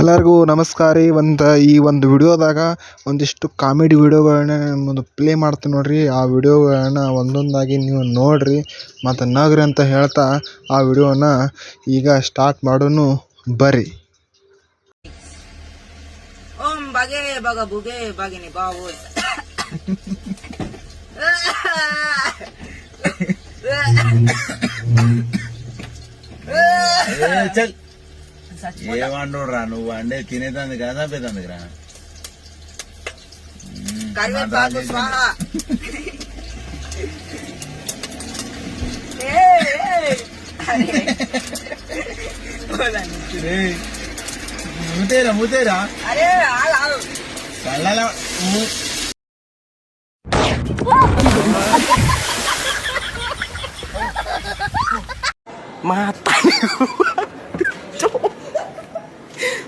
ಎಲ್ಲರಿಗೂ ನಮಸ್ಕಾರ ರೀ. ಈ ಒಂದು ವಿಡಿಯೋದಾಗ ಒಂದಿಷ್ಟು ಕಾಮಿಡಿ ವಿಡಿಯೋಗಳನ್ನ ಒಂದು ಪ್ಲೇ ಮಾಡ್ತೀನಿ ನೋಡ್ರಿ. ಆ ವಿಡಿಯೋಗಳನ್ನ ಒಂದೊಂದಾಗಿ ನೀವು ನೋಡ್ರಿ ಮತ್ತು ನಗ್ರಿ ಅಂತ ಹೇಳ್ತಾ ಆ ವಿಡಿಯೋನ ಈಗ ಸ್ಟಾರ್ಟ್ ಮಾಡೋನು ಬರ್ರಿ. ಓಂ ಬಗೆ ಬಗ ಬುಗೆ ಬಗಿನಿ ಬಾವು చల్ ఏమంటురా నువ్వు అంటే తినేదాన్ని కదా పెద్దందుకురా కరివేపాకు స్వాహ మూతేరా అరే ఆగు కళ్ళ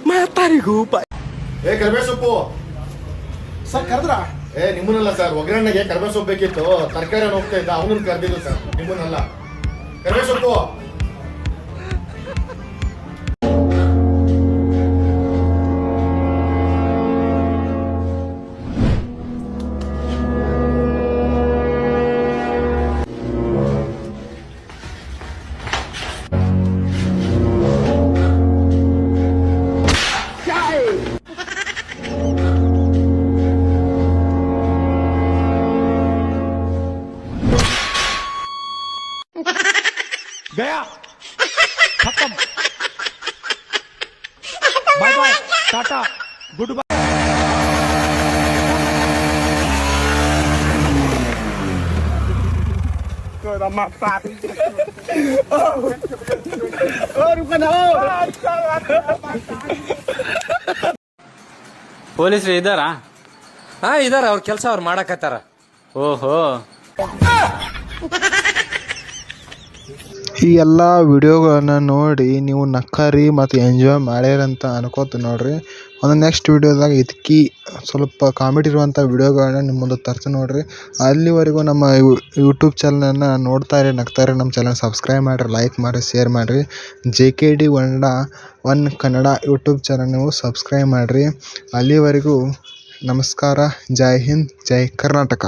ಮಾತಾರಿಗೂ ಕರಿಬೇವು ಸೊಪ್ಪು ಸರ್ ಕರೆದ್ರ ನಿಮ್ಮನ್ನಲ್ಲ ಸರ್, ಒಗ್ಗರಣೆಗೆ ಕರಿಬೇವು ಸೊಪ್ಪು ಬೇಕಿತ್ತು. ತರಕಾರಿ ಹೋಗ್ತಾ ಇದ್ದ, ಅವನನ್ನು ಕರೆದಿದ್ದು ಸರ್, ನಿಮ್ಮನ್ನಲ್ಲ. ಕರಿಬೇವು ಸೊಪ್ಪು गया खत्म. Bye bye tata goodbye. ಪೊಲೀಸರು ಇದ್ದಾರಾ? ಹಾ ಇದಾರ. ಅವ್ರ ಕೆಲಸ ಅವ್ರು ಮಾಡಕತ್ತಾರ. ಓಹೋ, ಈ ಎಲ್ಲ ವಿಡಿಯೋಗಳನ್ನ ನೋಡಿ ನೀವು ನಕ್ಕರಿ ಮತ್ತು ಎಂಜಾಯ್ ಮಾಡ್ಯಾರಂತ ಅನ್ಕೋತ ನೋಡ್ರಿ. ಒಂದು ನೆಕ್ಸ್ಟ್ ವಿಡಿಯೋದಾಗ ಇದಕ್ಕೆ ಸ್ವಲ್ಪ ಕಾಮಿಡಿ ಇರುವಂಥ ವಿಡಿಯೋಗಳನ್ನ ನಿಮ್ಮ ಮುಂದೆ ತರ್ತೀನಿ ನೋಡ್ರಿ. ಅಲ್ಲಿವರೆಗೂ ನಮ್ಮ ಯೂಟ್ಯೂಬ್ ಚಾನಲನ್ನು ನೋಡ್ತಾ ಇರಿ, ನಗ್ತಾ ಇರಿ. ನಮ್ಮ ಚಾನಲ್ ಸಬ್ಸ್ಕ್ರೈಬ್ ಮಾಡಿರಿ, ಲೈಕ್ ಮಾಡಿರಿ, ಶೇರ್ ಮಾಡಿರಿ. JKD one Kannada YouTube channel ನೀವು ಸಬ್ಸ್ಕ್ರೈಬ್ ಮಾಡಿರಿ. ಅಲ್ಲಿವರೆಗೂ ನಮಸ್ಕಾರ. ಜೈ ಹಿಂದ್, ಜೈ ಕರ್ನಾಟಕ.